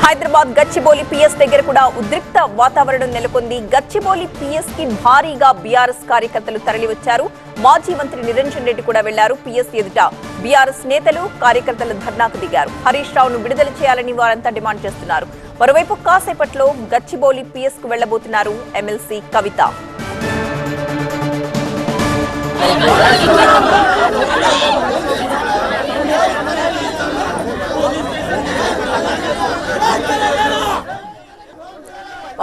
Hyderabad Gachibowli PS దగ్గర కూడా ఉద్రిక్త వాతావరణం నెలకొంది. గచ్చిబౌలి పిఎస్ కి భారీగా బీఆర్ఎస్ కార్యకర్తలు తరలివచ్చారు. మాజీ మంత్రి నిరంజన్ రెడ్డి కూడా వెళ్లారు. పిఎస్ ఎదుట బీఆర్ఎస్ నేతలు కార్యకర్తలు ధర్నాకు దిగారు. హరీష్ రావును విడుదల చేయాలని వారంతా డిమాండ్ చేస్తున్నారు. మరోవైపు కాసేపట్లో గచ్చిబౌలి పిఎస్ కు వెళ్లబోతున్నారు ఎమ్మెల్సీ కవిత.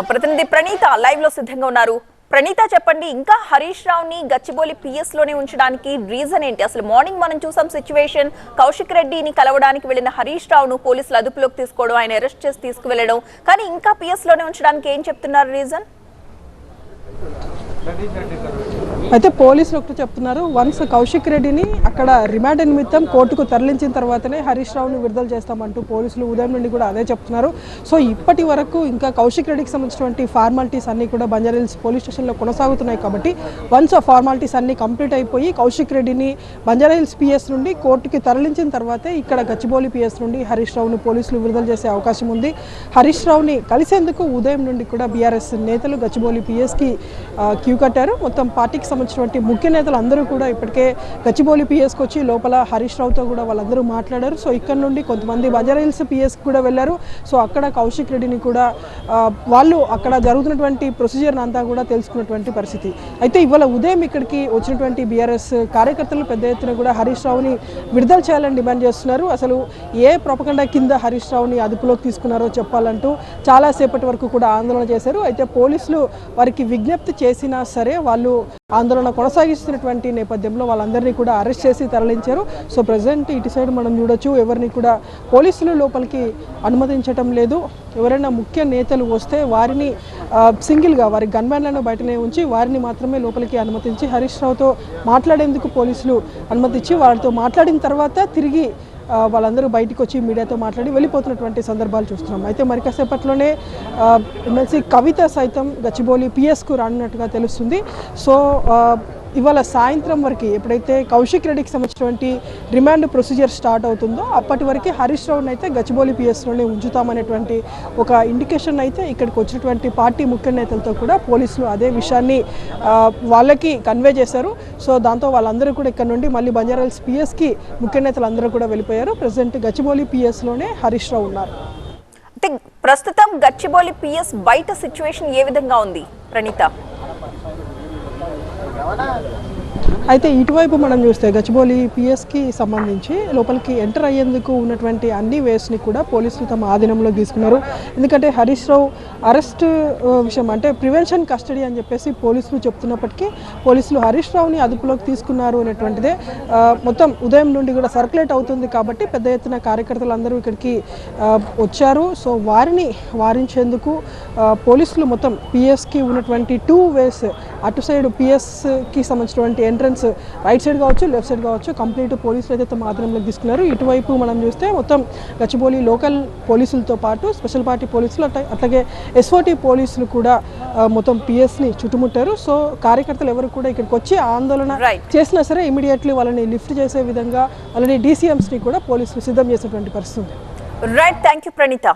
ప్రతినిధి ప్రణీత లైవ్ లో సిద్ధంగా ఉన్నారు. ప్రణీత చెప్పండి, ఇంకా హరీష్ రావుని గచ్చిబౌలి పిఎస్ లోనే ఉంచడానికి రీజన్ ఏంటి? అసలు మార్నింగ్ మనం చూసాం సిచ్యువేషన్, కౌశిక్ రెడ్డిని కలవడానికి వెళ్లిన హరీష్ రావును పోలీసులు అదుపులోకి తీసుకోవడం, ఆయన అరెస్ట్ చేసి తీసుకువెళ్లడం, కానీ ఇంకా పిఎస్ లోనే ఉంచడానికి ఏం చెప్తున్నారు రీజన్? అయితే పోలీసులు ఒకటి చెప్తున్నారు, వన్స్ కౌశిక్ రెడ్డిని అక్కడ రిమాండ్ నిమిత్తం కోర్టుకు తరలించిన తర్వాతనే హరీష్ రావును విడుదల చేస్తామంటూ పోలీసులు ఉదయం నుండి కూడా అదే చెప్తున్నారు. సో ఇప్పటి వరకు ఇంకా కౌశిక్ రెడ్డికి సంబంధించినటువంటి ఫార్మాలిటీస్ అన్నీ కూడా బంజారాహిల్స్ పోలీస్ స్టేషన్లో కొనసాగుతున్నాయి. కాబట్టి వన్స్ ఆ ఫార్మాలిటీస్ అన్నీ కంప్లీట్ అయిపోయి కౌశిక్ రెడ్డిని బంజారాహిల్స్ పిఎస్ నుండి కోర్టుకి తరలించిన తర్వాతే ఇక్కడ గచ్చిబౌలి పిఎస్ నుండి హరీష్ రావును పోలీసులు విడుదల చేసే అవకాశం ఉంది. హరీష్ రావుని కలిసేందుకు ఉదయం నుండి కూడా బీఆర్ఎస్ నేతలు గచ్చిబౌలి పిఎస్కి క్యూ కట్టారు. మొత్తం పార్టీకి సంబంధించినటువంటి ముఖ్య నేతలు అందరూ కూడా ఇప్పటికే గచ్చిబౌలి పిఎస్కి వచ్చి లోపల హరీష్ రావుతో కూడా వాళ్ళందరూ మాట్లాడారు. సో ఇక్కడ నుండి కొంతమంది బంజారాహిల్స్ పిఎస్కి కూడా వెళ్ళారు. సో అక్కడ కౌశిక్ రెడ్డిని కూడా వాళ్ళు అక్కడ జరుగుతున్నటువంటి ప్రొసీజర్ అంతా కూడా తెలుసుకున్నటువంటి పరిస్థితి. అయితే ఇవాళ ఉదయం ఇక్కడికి వచ్చినటువంటి బీఆర్ఎస్ కార్యకర్తలు పెద్ద ఎత్తున కూడా హరీష్ రావుని విడుదల చేయాలని డిమాండ్ చేస్తున్నారు. అసలు ఏ ప్రొపగండా కింద హరీష్ రావుని అదుపులోకి తీసుకున్నారో చెప్పాలంటూ చాలాసేపటి వరకు కూడా ఆందోళన చేశారు. అయితే పోలీసులు వారికి విజ్ఞప్తి చేసినా సరే వాళ్ళు ఆందోళన కొనసాగిస్తున్నటువంటి నేపథ్యంలో వాళ్ళందరినీ కూడా అరెస్ట్ చేసి తరలించారు. సో ప్రజెంట్ ఇటు సైడ్ మనం చూడొచ్చు, ఎవరిని కూడా పోలీసులు లోపలికి అనుమతించటం లేదు. ఎవరైనా ముఖ్య నేతలు వస్తే వారిని సింగిల్గా వారి గన్మ్యాన్లను బయటనే ఉంచి వారిని మాత్రమే లోపలికి అనుమతించి హరీష్ రావుతో మాట్లాడేందుకు పోలీసులు అనుమతించి వాళ్ళతో మాట్లాడిన తర్వాత తిరిగి వాళ్ళందరూ బయటకు వచ్చి మీడియాతో మాట్లాడి వెళ్ళిపోతున్నటువంటి సందర్భాలు చూస్తున్నాం. అయితే మరి కాసేపట్లోనే ఎమ్మెల్సీ కవిత సైతం గచ్చిబౌలి పిఎస్కు రానున్నట్టుగా తెలుస్తుంది. సో ఇవాళ సాయంత్రం వరకు ఎప్పుడైతే కౌశిక్ రెడ్డికి సంబంధించినటువంటి రిమాండ్ ప్రొసీజర్ స్టార్ట్ అవుతుందో అప్పటి వరకు హరీష్ రావుని అయితే గచ్చిబౌలి పిఎస్లోనే ఉంచుతామనేటువంటి ఒక ఇండికేషన్ అయితే ఇక్కడికి వచ్చినటువంటి పార్టీ ముఖ్య నేతలతో కూడా పోలీసులు అదే విషయాన్ని వాళ్ళకి కన్వే చేశారు. సో దాంతో వాళ్ళందరూ కూడా ఇక్కడ నుండి మళ్ళీ బంజారాహిల్స్ పిఎస్కి ముఖ్య నేతలు అందరూ కూడా వెళ్ళిపోయారు. ప్రజెంట్ గచ్చిబౌలి పిఎస్లోనే హరీష్ రావు ఉన్నారు. అంటే ప్రస్తుతం గచ్చిబౌలి పిఎస్ బయట సిచ్యువేషన్ ఏ విధంగా ఉంది ప్రణీత? అయితే ఇటువైపు మనం చూస్తే గచ్చిబౌలి పిఎస్కి సంబంధించి లోపలికి ఎంటర్ అయ్యేందుకు ఉన్నటువంటి అన్ని వేస్ని కూడా పోలీసులు తమ ఆధీనంలో తీసుకున్నారు. ఎందుకంటే హరీష్ రావు అరెస్ట్ విషయం అంటే ప్రివెన్షన్ కస్టడీ అని చెప్పేసి పోలీసులు చెప్తున్నప్పటికీ పోలీసులు హరీష్ రావుని అదుపులోకి తీసుకున్నారు అనేటువంటిదే మొత్తం ఉదయం నుండి కూడా సర్క్యులేట్ అవుతుంది. కాబట్టి పెద్ద ఎత్తున కార్యకర్తలు అందరూ ఇక్కడికి వచ్చారు. సో వారిని వారించేందుకు పోలీసులు మొత్తం పిఎస్కి ఉన్నటువంటి 2 వేస్ అటు సైడ్ పిఎస్కి సంబంధించినటువంటి ఎంట్రన్స్ రైట్ సైడ్ కావచ్చు, లెఫ్ట్ సైడ్ కావచ్చు, కంప్లీట్ పోలీసులు అయితే తమ ఆధీనంలోకి తీసుకున్నారు. ఇటువైపు మనం చూస్తే మొత్తం గచ్చిబౌలి లోకల్ పోలీసులతో పాటు స్పెషల్ పార్టీ పోలీసులు అట్లాగే ఎస్ఓటీ పోలీసులు కూడా మొత్తం పిఎస్ని చుట్టుముట్టారు. సో కార్యకర్తలు ఎవరు కూడా ఇక్కడికి వచ్చి ఆందోళన చేసినా సరే ఇమీడియట్లీ వాళ్ళని లిఫ్ట్ చేసే విధంగా వాళ్ళని DCMస్ని కూడా పోలీసులు సిద్ధం చేసినటువంటి పరిస్థితి ఉంది. Right, thank you Praneetha.